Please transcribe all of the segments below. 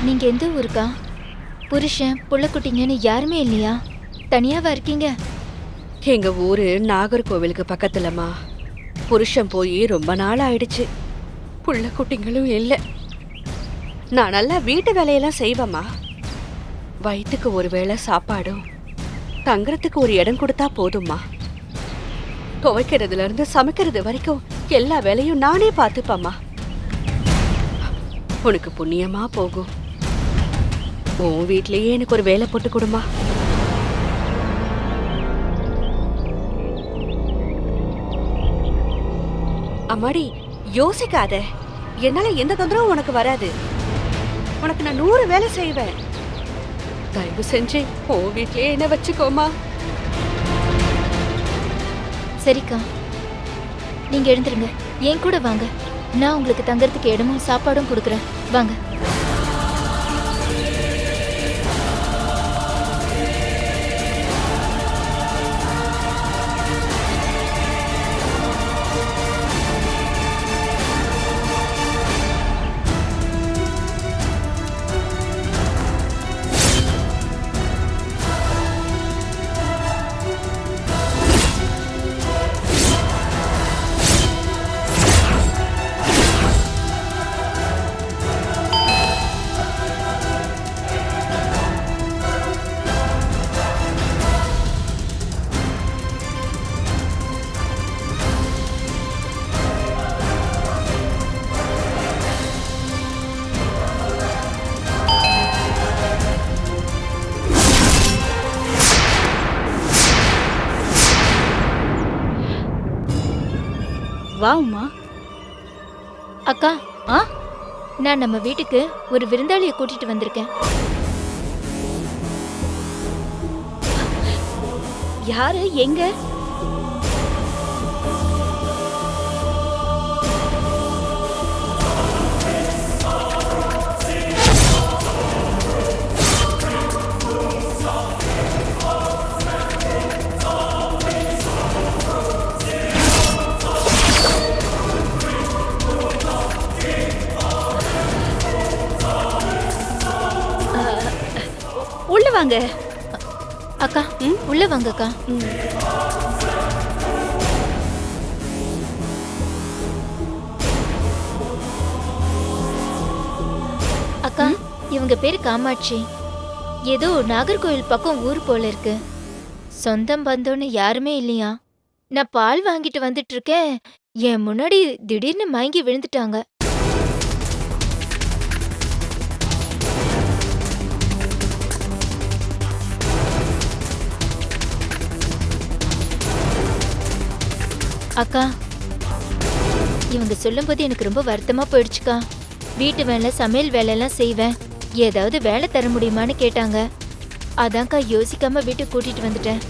நீங்க எந்த ஊருக்கா? புருஷன் புள்ளக்குட்டிங்கன்னு யாருமே இல்லையா? தனியாவா இருக்கீங்க? எங்க ஊரு நாகர்கோவிலுக்கு பக்கத்துலமா. புருஷன் போய் ரொம்ப நாள் ஆயிடுச்சு. புள்ள குட்டிங்களும் இல்ல. நான் நல்லா வீட்டு வேலையெல்லாம் செய்வேம்மா. வயிற்றுக்கு ஒரு வேளை சாப்பாடும் தங்குறதுக்கு ஒரு இடம் கொடுத்தா போதும்மா. துவைக்கிறதுல இருந்து சமைக்கிறது வரைக்கும் எல்லா வேலையும் நானே பார்த்துப்பம்மா. உனக்கு புண்ணியமா போகும். உன் வீட்லயே எனக்கு ஒரு வேலை போட்டு கொடுமா. அம்மாடி, யோசிக்காத. என்னால எந்த தொந்தரவும் உனக்கு வராது. உனக்கு நான் 100 வேலை செய்வேன். தயவு செஞ்சு உன் வீட்லயே என்ன வச்சுக்கோமா. சரிக்கா, நீங்க எழுந்துருங்க. என் கூட வாங்க. நான் உங்களுக்கு தங்கறதுக்கு இடமும் சாப்பாடும் கொடுக்குறேன். வாங்க. வா உமா. அக்கா, நான் நம்ம வீட்டுக்கு ஒரு விருந்தாளியை கூட்டிட்டு வந்திருக்கேன். யாரு? எங்க? உள்ள வாங்க. அக்கா, உள்ள வாங்க அக்கா. அக்கா, இவங்க பேரு காமாட்சி. ஏதோ நாகர்கோவில் பக்கம் ஊர் போல இருக்கு. சொந்தம் பந்தம்னு யாருமே இல்லையா? நான் பால் வாங்கிட்டு வந்துட்டு இருக்கேன். என் முன்னாடி திடீர்னு மயங்கி விழுந்துட்டாங்க. அக்கா, இவங்க சொல்லும்போது எனக்கு ரொம்ப வருத்தமா போயிடுச்சுக்கா. வீட்டு வேலை, சமையல் வேலையெல்லாம் செய்வேன். ஏதாவது வேலை தர முடியுமான்னு கேட்டாங்க. அதான்க்கா யோசிக்காம வீட்டுக்கு கூட்டிட்டு வந்துட்டேன்.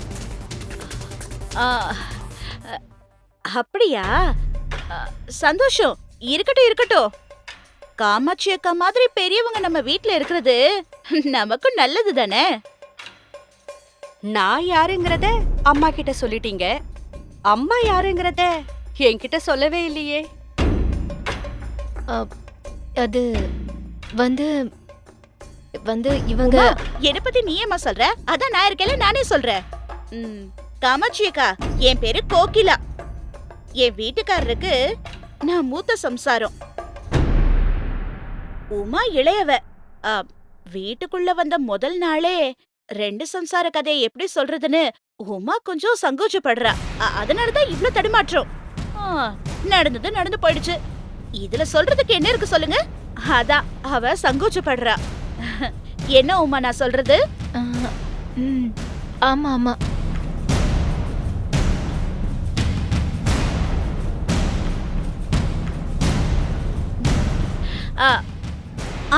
அப்படியா? சந்தோஷம். இருக்கட்டும் இருக்கட்டும். காமாட்சி அக்கா மாதிரி பெரியவங்க நம்ம வீட்ல இருக்கிறது நமக்கும் நல்லது தானே. நான் யாருங்கிறத அம்மா கிட்ட சொல்லிட்டீங்க. அம்மா யாருங்கிறத என்கிட்ட சொல்லவே இல்லையே. அது வந்து வந்து இவங்க என்ன பத்தி நீ ஏமா சொல்ற? அதான் நான் இருக்கேன்ல, நானே சொல்றேன். காமாட்சி அக்கா, என் பேரு கோகிலா. என் வீட்டுக்காரருக்கு நான் மூத்த சம்சாரம். உமா இளையவ. வீட்டுக்குள்ள வந்த முதல் நாளே 2 சம்சார கதையை எப்படி சொல்றதுன்னு உமா கொஞ்சம் சங்கோச்சப்படுறா. அதனாலதான் இவ்ளோ தடுமாற்றம். நடந்தது நடந்து போயிடுச்சு. இதுல சொல்றதுக்கு என்ன இருக்கு சொல்லுங்க? அதான் அவ சங்கோச்சப்படுறா. என்ன உமா நான் சொல்றது? ஆமா ஆமா.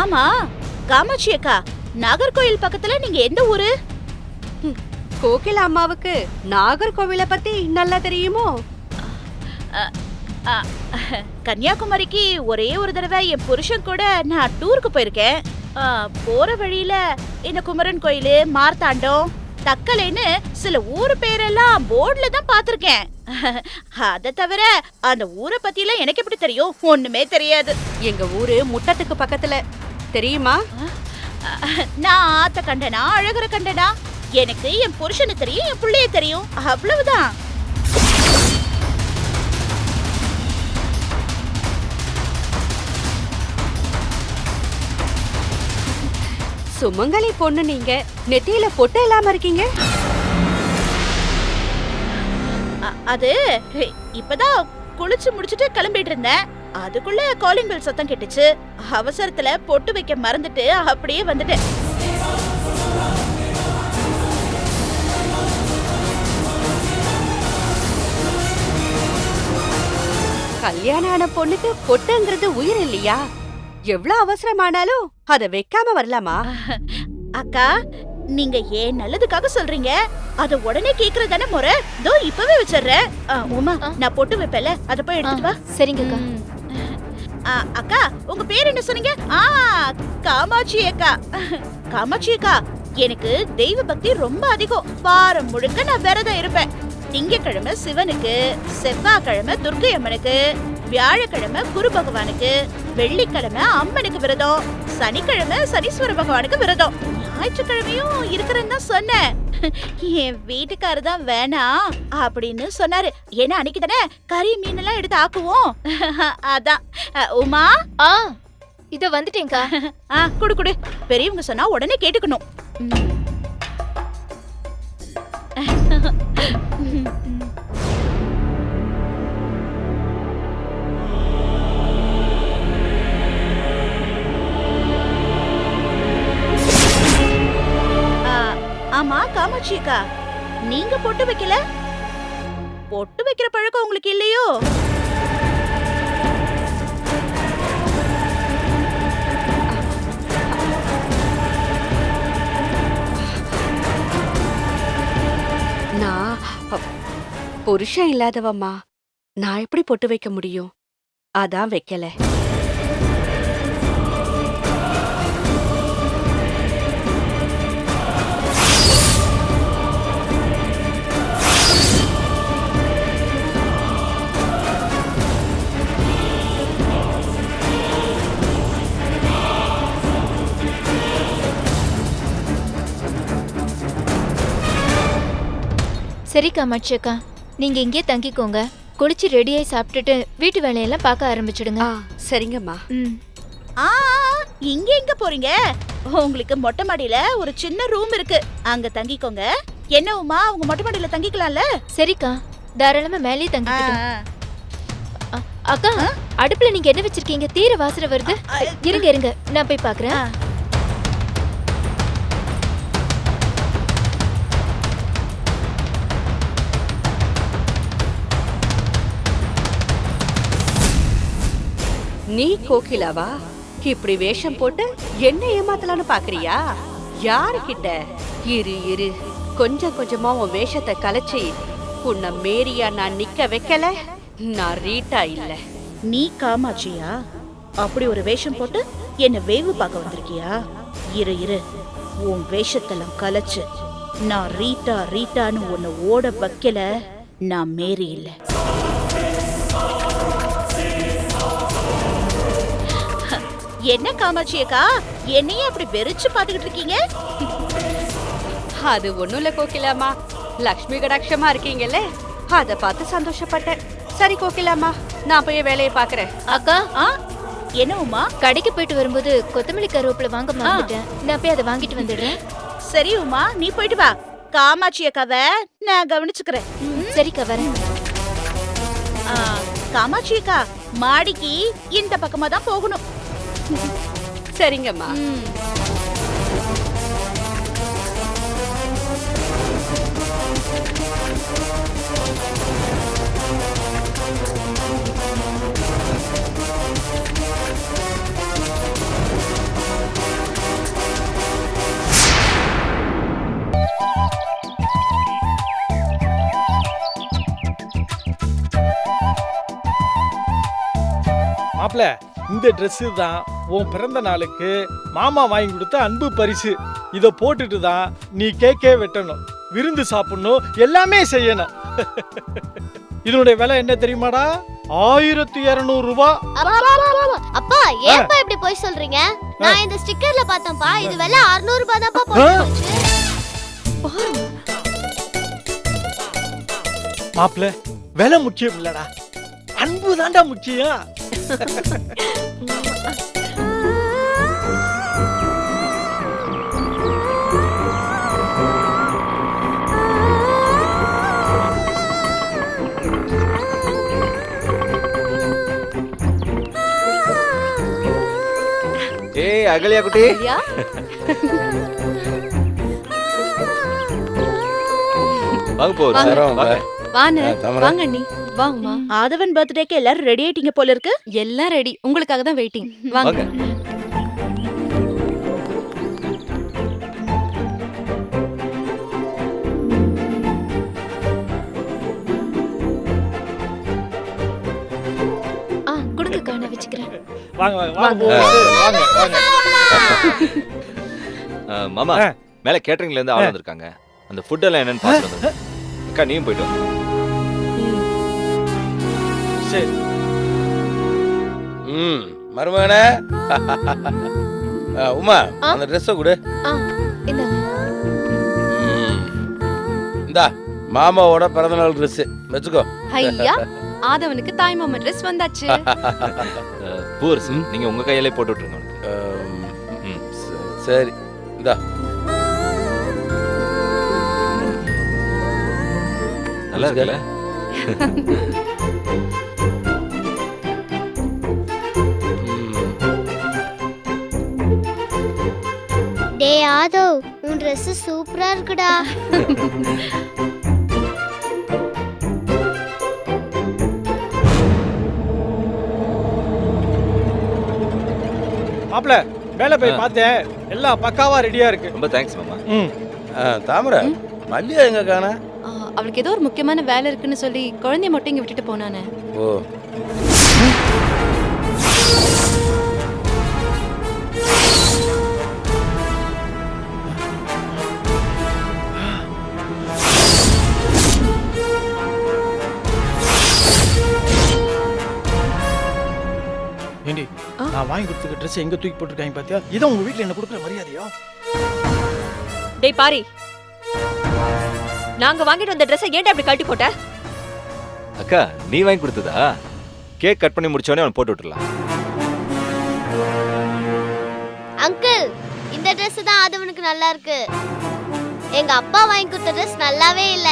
ஆமா காமாட்சி அக்கா, நாகர்கோயில் பக்கத்துல நீங்க எந்த ஊரு? கோகிலா அம்மாவுக்கு நாகர்கோவிலை பத்தி நல்லா தெரியுமோ? கன்னியாகுமரிக்கு ஒரே ஒரு தடவை என் புருஷன் கூட நான் டூருக்கு போயிருக்கேன். போற வழியில இந்த குமரன் கோயிலு, மார்த்தாண்டம், தக்கலைன்னு சில ஊரு பேரெல்லாம் போர்டுல தான் பாத்திருக்கேன். அத தவிர அந்த ஊரை பத்தி எனக்கு எப்படி தெரியும்? ஒண்ணுமே தெரியாது. எங்க ஊரு முட்டத்துக்கு பக்கத்துல. தெரியுமா? நான் ஆத்த கண்டனா அழகர கண்டனா எனக்கு என் புருஷனை தெரியும், என் புள்ளைய தெரியும், அவ்வளவுதான். சுமங்கலி பொண்ணு நீங்க, நெத்தியில பொட்டு இல்லாம இருக்கீங்க. அது இப்பதான் குளிச்சு முடிச்சிட்டு கிளம்பிட்டு இருந்தேன். அதுக்குள்ள காலிங் பெல் சத்தம் கேட்டுச்சு. அவசரத்துல பொட்டு வைக்க மறந்துட்டு அப்படியே வந்துட்டேன். கல்யாணம் ஆன பொண்ணுக்கு பொட்டுங்கிறது உயிர் இல்லையா? எவ்வளவு அவசரமானாலும் அத வைக்காம வரலாமா? அக்கா, நீங்க ஏன் நல்லதுக்காக சொல்றீங்க, அத உடனே கேக்குறதானே முறை. தோ இப்பவே வச்சிடுறேன். உமா, நான் பொட்டு வைப்பேல, அத போய் எடுத்துட்டு வா. சரிங்கக்கா. அக்கா, உங்க பேர் என்ன சொன்னீங்க? காமாட்சி அக்கா. காமாட்சி அக்கா, எனக்கு தெய்வ பக்தி ரொம்ப அதிகம். வாரம் முழுக்க நான் விரதம் இருப்பேன். திங்கக்கிழமை சிவனுக்கு, செவ்வாய்க்கிழமை துர்க்கை அம்மனுக்கு, வியாழக்கிழமை குரு பகவானுக்கு, வெள்ளிக்கிழமை அம்மனுக்கு விரதம், சனிக்கிழமை சனீஸ்வர பகவானுக்கு விரதம், ஞாயிற்றுக்கிழமையும் இருக்கிறேன்னு தான் சொன்னேன். என் வீட்டுக்காரர் தான் வேணாம் அப்படின்னு சொன்னாரு. ஏன்னா அன்னைக்கு தானே கறி மீன் எல்லாம் எடுத்து ஆக்குவோம். அதான். உமா, இதோ வந்துட்டேங்கா. குடு குடு. பெரியவங்க சொன்னா உடனே கேட்டுக்கணும். ஆமா காமாட்சி அக்கா, நீங்க பொட்டு வைக்கல? பொட்டு வைக்கிற பழக்கம் உங்களுக்கு இல்லையோ? நான் புருஷன் இல்லாதவம்மா, நான் எப்படி பொட்டு வைக்க முடியும்? அதான் வைக்கல. சரி காமாட்சி அக்கா, நீங்க இங்கே தங்கிக்கோங்க. குளிச்சு ரெடியாகி சாப்பிட்டுட்டு வீட்டு வேலையெல்லாம் பார்க்க ஆரம்பிச்சிடுங்க. சரிங்கம்மா. இங்க எங்க போறீங்க? உங்களுக்கு மொட்டை மாடியில ஒரு சின்ன ரூம் இருக்கு, அங்க தங்கிக்கோங்க. என்ன உமா, உங்க மொட்டை மாடியில தங்கிக்கலாம்ல? சரிக்கா, தாராளமா மேலேயே தங்கிக்கிட்டோம். அக்கா, அடுப்புல நீங்க என்ன வச்சிருக்கீங்க? தீர வாசனை வருது. இருங்க இருங்க, நான் போய் பாக்குறேன். நீ கோகிலாவா? இப்படி வேஷம் போட்டு என்ன ஏமாத்தலான்னு பாக்குறியா? யாருகிட்ட? இரு இரு, கொஞ்சம் கொஞ்சமா உன் வேஷத்தை கலைச்சி உன்னை மேரியா நான் நிக்க வைக்கல. நான் ரீட்டா இல்ல. நீ காமாட்சியா? அப்படி ஒரு வேஷம் போட்டு என்ன வேவு பார்க்க வந்திருக்கியா? இரு இரு, உன் வேஷத்தெல்லாம் கலைச்சு நான் ரீட்டா ரீட்டான்னு உன்னை ஓட வைக்கல. நான் மேரி இல்ல. என்ன காமாட்சி அக்கா, என்னையே அப்படி வெறிச்சு பாத்துக்கிட்டு இருக்கீங்க? அது ஒண்ணும் இல்ல கோகிலாமா, லக்ஷ்மி கடாட்சமா இருக்கீங்கல்ல, அத பார்த்து சந்தோஷப்பட்டேன். சரி கோகிலாமா, நான் போய் வேலையை பாக்குறேன். அக்கா, என்ன உமா? கடைக்கு போயிட்டு வரும்போது கொத்தமல்லி கருவேப்பிலை வாங்க மறந்துட்டேன். நான் போய் அதை வாங்கிட்டு வந்துடுறேன். சரி உமா, நீ போயிட்டு வா. காமாட்சி அக்காவை நான் கவனிச்சுக்கிறேன். சரிக்கா, வரேன். காமாட்சி அக்கா, மாடிக்கு இந்த பக்கமா தான் போகணும். சரிங்கம்மா. மாப்ள, இந்த Dress தான் உன் பிறந்த நாளுக்கு மாமா வாங்கி கொடுத்த அன்பு பரிசு. இத போட்டுட்டு தான் நீ கேக்கே வெட்டணும், விருந்து சாப்பிடணும், எல்லாமே செய்யணும். இதனுடைய விலை என்ன தெரியுமாடா? 1200 ரூபாய். அப்பா, ஏன்பா இப்படி போய் சொல்றீங்க? நான் இந்த ஸ்டிக்கர்ல பார்த்தேன்ப்பா, இது விலை 600 ரூபாய் தான்ப்பா போட்டுருந்துச்சு. மாப்பிள்ள விலை முக்கியம் இல்லடா, அன்பு தான்டா முக்கியம். ஏய் அகலியா குட்டி, வாங்க போ. வாங்க வாங்க அண்ணி, வாங்கம்மா. ஆதவன் பர்த்டேக்கு எல்லாரும் ரெடி ஆயிட்டீங்க போல இருக்கு. எல்லாம் ரெடி, உங்களுக்காக தான் வெயிட்டிங். வாங்க. கொடுங்க காண வச்சுக்கிறேன். வாங்க வாங்க வாங்க வாங்க வாங்க. மாமா மேல கேட்டரிங்ல இருந்து ஆள் வந்திருக்காங்க. அந்த ஃபுட் எல்லாம் என்னன்னு பார்த்து வந்துருங்க. அக்கா நீயும் போயிட்டு வா. சரி. மருமகனே, உமா அந்த ட்ரெஸ்ஸை கொடு. இந்தாங்க. இந்தா மாமாவோட பிறந்தநாள் ட்ரெஸ் வச்சுக்கோ. ஐயா, ஆதவனுக்கு தாய் மாமா ட்ரெஸ் வந்தாச்சு. பூர்ஸ் நீங்க உங்க கையிலே போட்டு விட்டுருங்க அவனுக்கு. சரி இந்தா. நல்லா இருக்குல்ல? டேய் ஆதவ், உன் ட்ரெஸ் சூப்பரா இருக்குடா. மாப்பிள்ள மேல போய் பார்த்தேன், எல்லாம் பக்காவா ரெடியா இருக்கு. ரொம்ப தேங்க்ஸ் மாமா. தாமரை, மல்லியா எங்க காணா? அவளுக்கு ஏதோ ஒரு முக்கியமான வேலை இருக்குன்னு சொல்லி குழந்தைய மட்டும் இங்க விட்டுட்டு போனானே. ஓ, ஏண்டி நான் வாங்கி கொடுத்துக்க ட்ரெஸ் எங்க தூக்கி போட்டுருக்காங்க பாத்தியா? இதான் உங்க வீட்ல என்ன கொடுக்குற மரியாதையா? டேய் பாரி, நாங்க வாங்கிட்டு வந்த ட்ரெஸ் ஏன்டா அப்படி கழட்டி போட்ட? அக்கா நீ வாங்கி கொடுத்ததா? கேக் கட் பண்ணி முடிச்ச உடனே அவன் போட்டு விட்டுறலாம். அங்கிள், இந்த ட்ரெஸ் தான் ஆதவனுக்கு நல்லா இருக்கு. எங்க அப்பா வாங்கி கொடுத்த ட்ரெஸ் நல்லாவே இல்ல.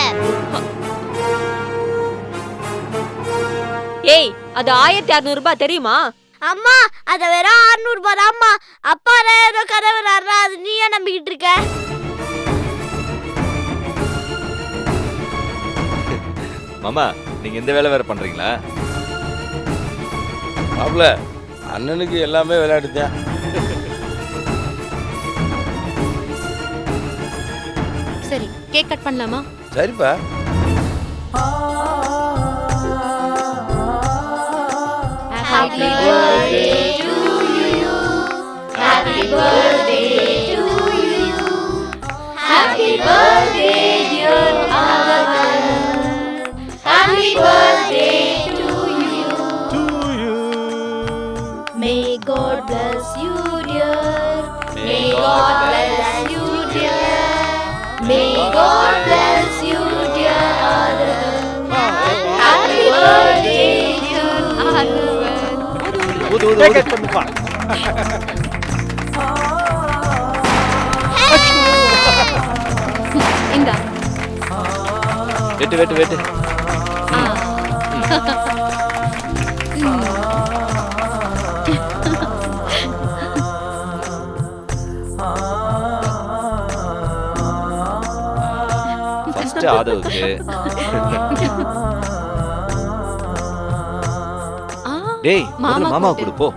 ஏய், அது 1600 ரூபாய் தெரியுமா? அம்மா, அத வெறும் 600 ரூபாய் தான்மா. அப்பா ஏதோ கதை வர்றா, அது நீயா நம்பிக்கிட்டு இருக்க? மாமா நீங்க இந்த வேலை வேற பண்றீங்களா? மாப்பிள்ள அண்ணனுக்கு எல்லாமே விளையாடுதான். சரி, கேக் கட் பண்ணலாமா? சரிப்பா. Happy birthday to you. Happy birthday to you. Happy birthday dear Adavan. Happy birthday to you. To you. May God bless you dear. May God bless you dear. May God bless you dear Adavan. Happy birthday dear Adavan. Cake cut பண்ணுப்பா. இந்தா. வெட்டு வெட்டு வெட்டு. First ஆதவுக்கு. டேய் மாமா கொடு போ.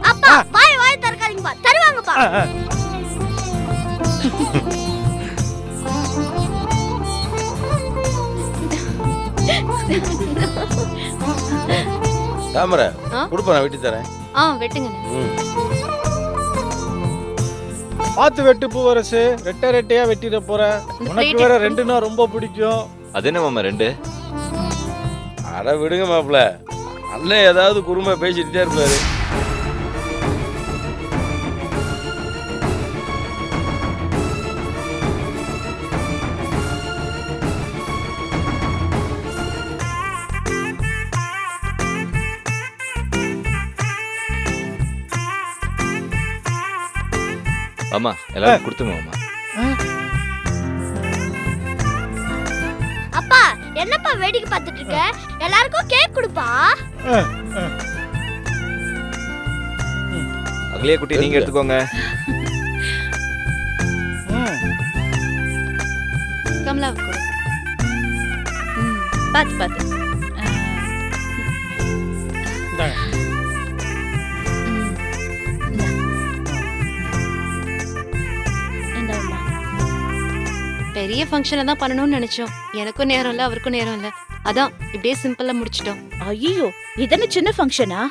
அப்பா, வாய் தரக்காதீங்கப்பா, தருவாங்கப்பா. தாமரை ஆ? கொடுப்பா, நான் வெட்டி தரேன். வெட்டுங்கண்ணே. ம். பார்த்து வெட்டு பூவரசு, ரெட்டை ரெட்டையா வெட்டிட போற. இந்த உனக்கு plate வேற எடுத்து ரெண்டுனா ரொம்ப பிடிக்கும். அது என்ன மாமா 2? அட விடுங்க மாப்பிள்ள, அண்ணன் ஏதாவது குறும்பா பேசிட்டே இருப்பாரு. மாமா எல்லாரும் கொடுத்துங்க மாமா. அப்பா என்னப்பா வேடிக்கை பார்த்துட்டு இருக்க? எல்லாருக்கும் கேக் கொடுப்பா. அகலியா குட்டி நீங்க எடுத்துக்கோங்க. கமலா கொடு. பாத்து பாத்து. இந்தாங்க. இந்தாம்மா. பெரிய ஃபங்க்ஷன்ல தான் பண்ணணும்னு நினைச்சோம். எனக்கும் நேரம் இல்ல, அவருக்கும் நேரம் இல்ல. அதான் இப்படியே சிம்பிளா முடிச்சிட்டோம். ஐயோ, இதென்ன சின்ன ஃபங்க்ஷனா?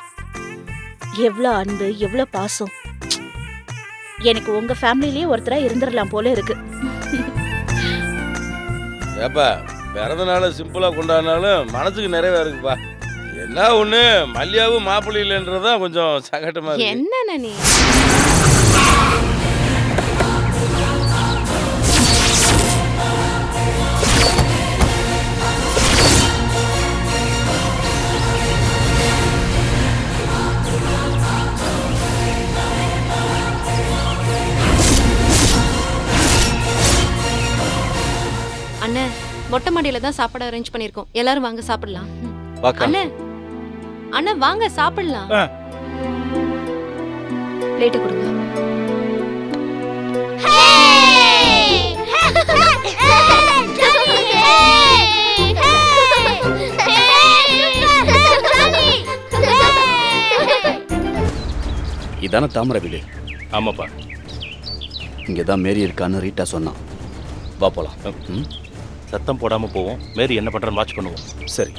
எவ்வளவு அன்பு, எவ்வளவு பாசம். எனக்கு உங்க ஃபேமிலிலேயே ஒருத்தரா இருந்துடலாம் போல இருக்கு. ஏப்பா, பிறந்த நாளை சிம்பிளா கொண்டாடினாலும் மனசுக்கு நிறைவா இருக்குப்பா. என்ன ஒண்ணு, மல்லியாவும் மாப்பிள்ளை இல்லைன்றதான் கொஞ்சம் சங்கட்டமா இருக்கு. என்னண்ணே நீ? அண்ணே, மொட்டை மாடியில தான் சாப்பாடு அரேஞ்ச் பண்ணிருக்கோம். எல்லாரும் வாங்க சாப்பிடலாம். வாக்கா. அண்ணே, அண்ணா வாங்க சாப்பிடலாம். ஆ. பிளேட் கொடுங்க. இதான தாமரை வீடு? ஆமாப்பா. இங்கே தான் மேரி இருக்கான்னு ரீட்டா சொன்னான். வா போலாம். சத்தம் போடாமல் போவோம். மேரி என்ன பண்ணுறன்னு வாட்ச் பண்ணுவோம். சரி.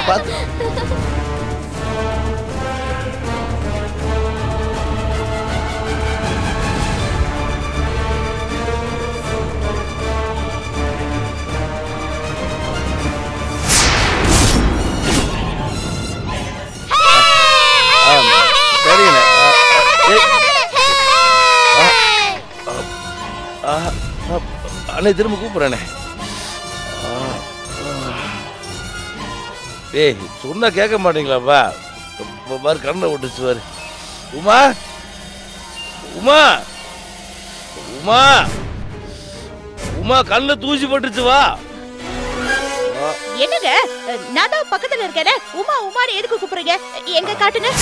பார்த்து சரிண்ணே. அண்ணே திரும்ப கூப்பிட்றேண்ணே. ஏய், சொன்னா கேட்க மாட்டீங்களாப்பா? இப்போ பாரு கண்ணை விட்டுச்சு பாரு. உமா, உமா, உமா, உமா, கண்ணை தூசி பட்டுச்சு. வா. என்னங்க, நான் தான் பக்கத்துல இருக்கேனே. உமா உமான்னு எதுக்கு கூப்பிடுறீங்க? எங்க காட்டுங்க.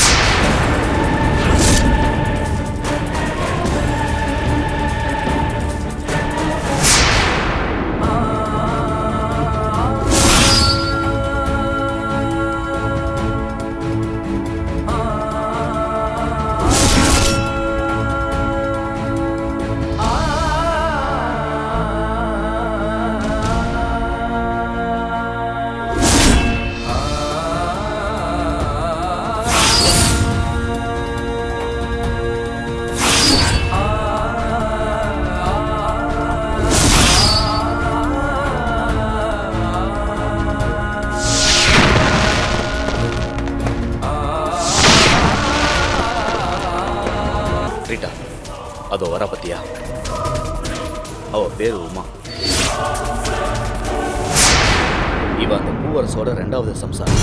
ரீட்டா, அதோ வர பத்தியா? அவ பேரு உமா. இவ அந்த பூவரசோட 2வது சம்சாரம்.